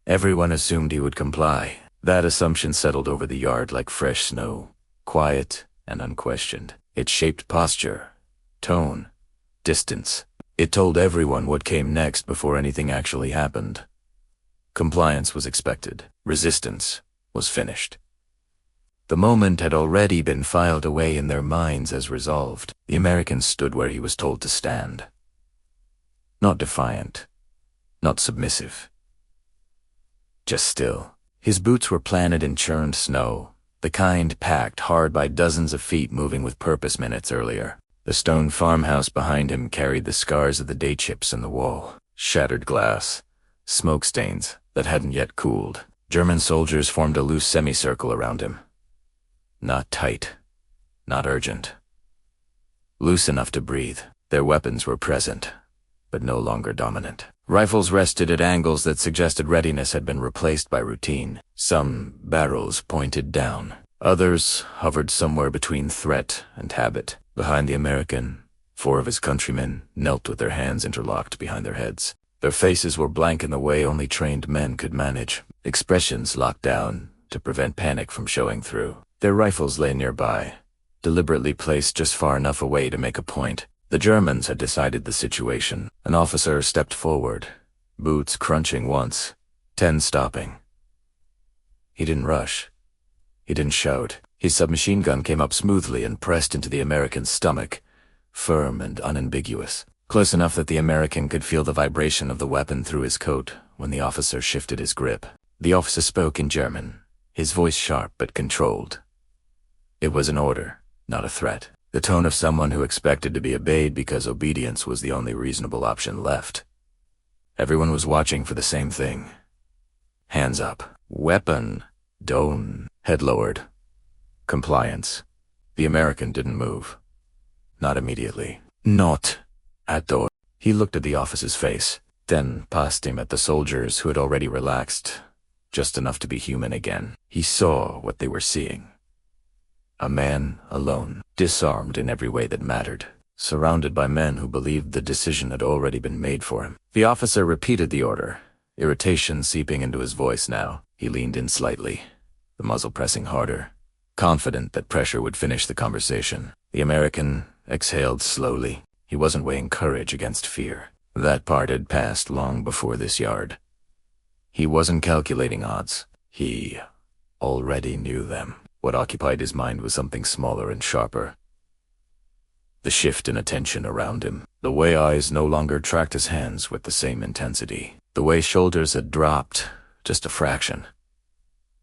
Everyone assumed he would comply. That assumption settled over the yard like fresh snow, quiet and unquestioned. It shaped posture, tone, distance. It told everyone what came next before anything actually happened. Compliance was expected. Resistance was finished. The moment had already been filed away in their minds as resolved. The American stood where he was told to stand. Not defiant, not submissive. Just still. His boots were planted in churned snow, the kind packed hard by dozens of feet moving with purpose minutes earlier. The stone farmhouse behind him carried the scars of the day chips in the wall, shattered glass, smoke stains that hadn't yet cooled. German soldiers formed a loose semicircle around him. Not tight, not urgent. Loose enough to breathe. Their weapons were present, but no longer dominant. Rifles rested at angles that suggested readiness had been replaced by routine. Some barrels pointed down. Others hovered somewhere between threat and habit. Behind the American, 4 of his countrymen knelt with their hands interlocked behind their heads. Their faces were blank in the way only trained men could manage, expressions locked down to prevent panic from showing through. Their rifles lay nearby, deliberately placed just far enough away to make a point. The Germans had decided the situation. An officer stepped forward, boots crunching once, 10 stopping. He didn't rush. He didn't shout. His submachine gun came up smoothly and pressed into the American's stomach, firm and unambiguous, close enough that the American could feel the vibration of the weapon through his coat when the officer shifted his grip. The officer spoke in German, his voice sharp but controlled. It was an order, not a threat. The tone of someone who expected to be obeyed because obedience was the only reasonable option left. Everyone was watching for the same thing. Hands up. Weapon. Down. Head lowered. Compliance. The American didn't move. Not immediately. Not at all. He looked at the officer's face, then past him at the soldiers who had already relaxed, just enough to be human again. He saw what they were seeing. A man alone, disarmed in every way that mattered, surrounded by men who believed the decision had already been made for him. The officer repeated the order, irritation seeping into his voice now. He leaned in slightly, the muzzle pressing harder, confident that pressure would finish the conversation. The American exhaled slowly. He wasn't weighing courage against fear. That part had passed long before this yard. He wasn't calculating odds. He already knew them. What occupied his mind was something smaller and sharper. The shift in attention around him. The way eyes no longer tracked his hands with the same intensity. The way shoulders had dropped, just a fraction.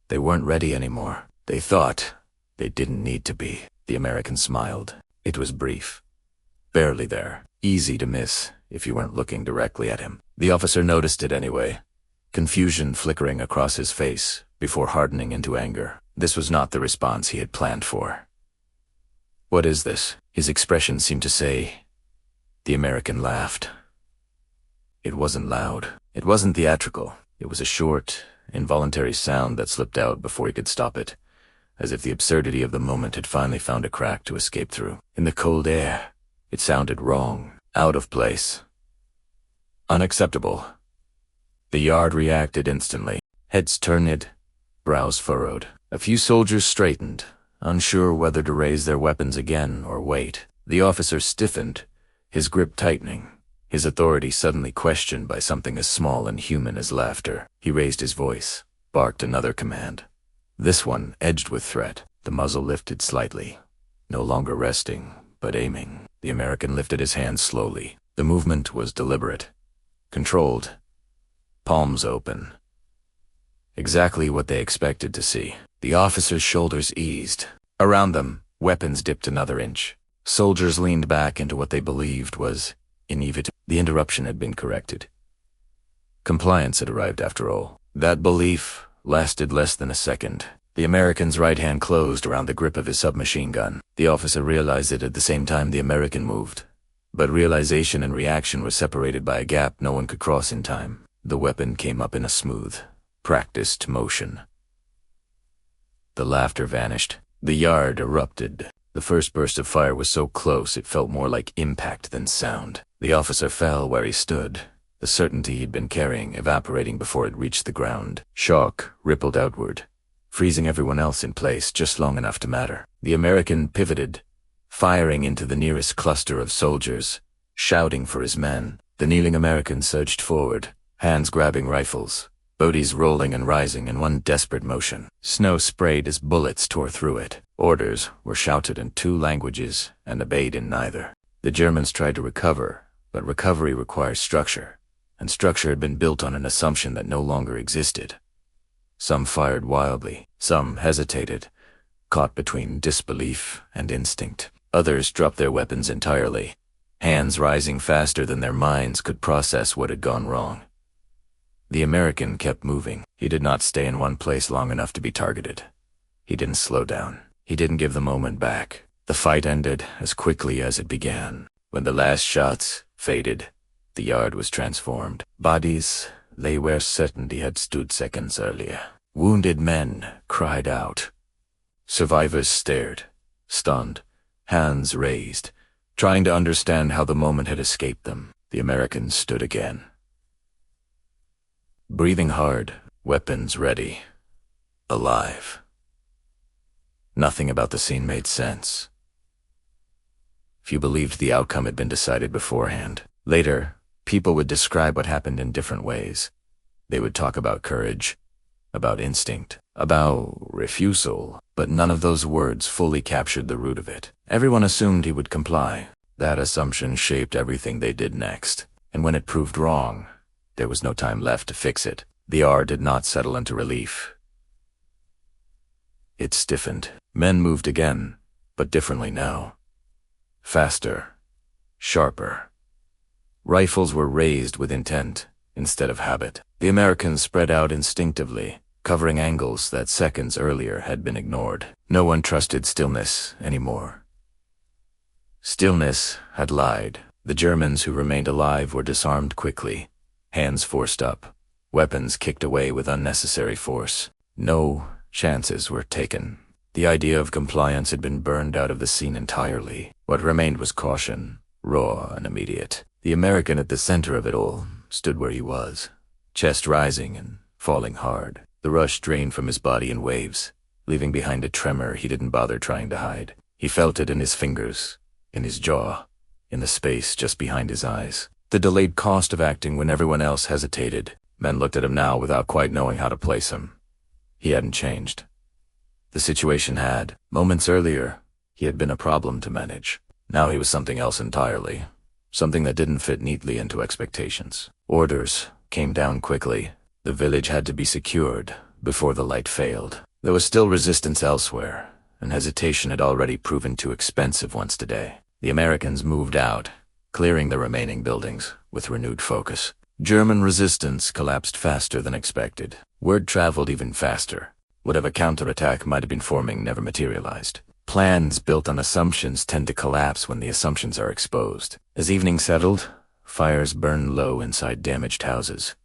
They weren't ready anymore. They thought they didn't need to be. The American smiled. It was brief. Barely there. Easy to miss if you weren't looking directly at him. The officer noticed it anyway. Confusion flickering across his face before hardening into anger. This was not the response he had planned for. "What is this?" his expression seemed to say. The American laughed. It wasn't loud. It wasn't theatrical. It was a short, involuntary sound that slipped out before he could stop it, as if the absurdity of the moment had finally found a crack to escape through. In the cold air, it sounded wrong, out of place, unacceptable. The yard reacted instantly. Heads turned, brows furrowed. A few soldiers straightened, unsure whether to raise their weapons again or wait. The officer stiffened, his grip tightening, his authority suddenly questioned by something as small and human as laughter. He raised his voice, barked another command. This one edged with threat. The muzzle lifted slightly, no longer resting, but aiming. The American lifted his hands slowly. The movement was deliberate, controlled, palms open. Exactly what they expected to see. The officer's shoulders eased. Around them, weapons dipped another inch. Soldiers leaned back into what they believed was inevitable. The interruption had been corrected. Compliance had arrived after all. That belief lasted less than a second. The American's right hand closed around the grip of his submachine gun. The officer realized it at the same time the American moved. But realization and reaction were separated by a gap no one could cross in time. The weapon came up in a smooth, practiced motion. The laughter vanished. The yard erupted. The first burst of fire was so close it felt more like impact than sound. The officer fell where he stood, the certainty he'd been carrying evaporating before it reached the ground. Shock rippled outward, freezing everyone else in place just long enough to matter. The American pivoted, firing into the nearest cluster of soldiers, shouting for his men. The kneeling American surged forward, hands grabbing rifles, bodies rolling and rising in one desperate motion. Snow sprayed as bullets tore through it. Orders were shouted in 2 languages and obeyed in neither. The Germans tried to recover, but recovery requires structure, and structure had been built on an assumption that no longer existed. Some fired wildly, some hesitated, caught between disbelief and instinct. Others dropped their weapons entirely, hands rising faster than their minds could process what had gone wrong. The American kept moving. He did not stay in one place long enough to be targeted. He didn't slow down. He didn't give the moment back. The fight ended as quickly as it began. When the last shots faded, the yard was transformed. Bodies lay where certainty had stood seconds earlier. Wounded men cried out. Survivors stared, stunned, hands raised, trying to understand how the moment had escaped them. The Americans stood again, breathing hard, weapons ready, alive. Nothing about the scene made sense. Few believed the outcome had been decided beforehand. Later, people would describe what happened in different ways. They would talk about courage, about instinct, about refusal, but none of those words fully captured the root of it. Everyone assumed he would comply. That assumption shaped everything they did next. And when it proved wrong, there was no time left to fix it. The R did not settle into relief. It stiffened. Men moved again, but differently now. Faster, sharper. Rifles were raised with intent instead of habit. The Americans spread out instinctively, covering angles that seconds earlier had been ignored. No one trusted stillness anymore. Stillness had lied. The Germans who remained alive were disarmed quickly, hands forced up, weapons kicked away with unnecessary force. No chances were taken. The idea of compliance had been burned out of the scene entirely. What remained was caution, raw and immediate. The American at the center of it all stood where he was, chest rising and falling hard. The rush drained from his body in waves, leaving behind a tremor he didn't bother trying to hide. He felt it in his fingers, in his jaw, in the space just behind his eyes. The delayed cost of acting when everyone else hesitated. Men looked at him now without quite knowing how to place him. He hadn't changed. The situation had. Moments earlier, he had been a problem to manage. Now he was something else entirely. Something that didn't fit neatly into expectations. Orders came down quickly. The village had to be secured before the light failed. There was still resistance elsewhere, and hesitation had already proven too expensive once today. The Americans moved out, clearing the remaining buildings with renewed focus. German resistance collapsed faster than expected. Word traveled even faster. Whatever counterattack might have been forming never materialized. Plans built on assumptions tend to collapse when the assumptions are exposed. As evening settled, fires burned low inside damaged houses.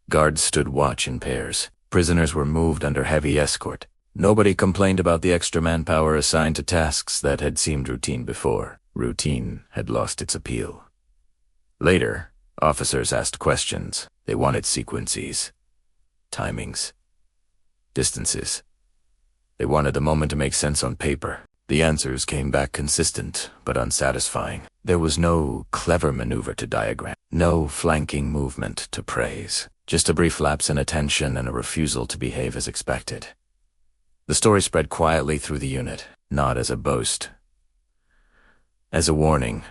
Guards stood watch in pairs. Prisoners were moved under heavy escort. Nobody complained about the extra manpower assigned to tasks that had seemed routine before. Routine had lost its appeal. Later, officers asked questions. They wanted sequences, timings, distances. They wanted the moment to make sense on paper. The answers came back consistent, but unsatisfying. There was no clever maneuver to diagram, no flanking movement to praise, just a brief lapse in attention and a refusal to behave as expected. The story spread quietly through the unit, not as a boast, as a warning.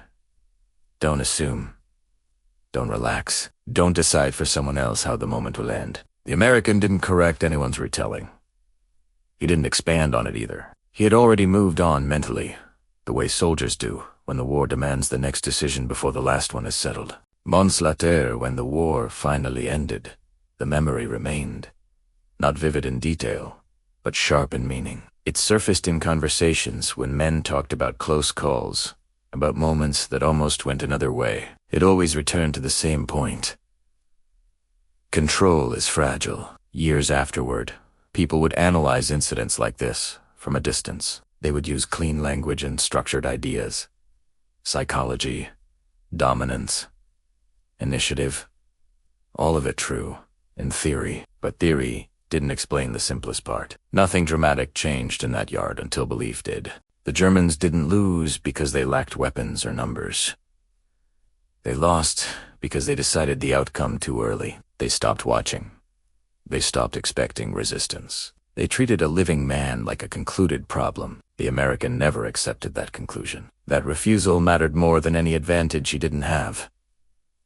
Don't assume. Don't relax. Don't decide for someone else how the moment will end. The American didn't correct anyone's retelling. He didn't expand on it either. He had already moved on mentally, the way soldiers do when the war demands the next decision before the last one is settled. Months later, when the war finally ended, the memory remained. Not vivid in detail, but sharp in meaning. It surfaced in conversations when men talked about close calls, about moments that almost went another way. It always returned to the same point. Control is fragile. Years afterward, people would analyze incidents like this from a distance. They would use clean language and structured ideas. Psychology, dominance, initiative. All of it true, in theory, but theory didn't explain the simplest part. Nothing dramatic changed in that yard until belief did. The Germans didn't lose because they lacked weapons or numbers. They lost because they decided the outcome too early. They stopped watching. They stopped expecting resistance. They treated a living man like a concluded problem. The American never accepted that conclusion. That refusal mattered more than any advantage he didn't have.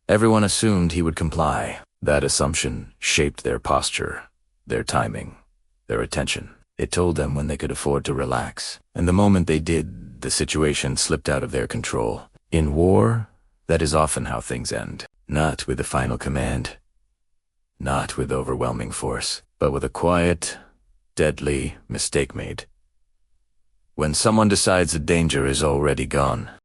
Everyone assumed he would comply. That assumption shaped their posture, their timing, their attention. It told them when they could afford to relax. And the moment they did, the situation slipped out of their control. In war, that is often how things end. Not with the final command, not with overwhelming force, but with a quiet, deadly mistake made. When someone decides the danger is already gone,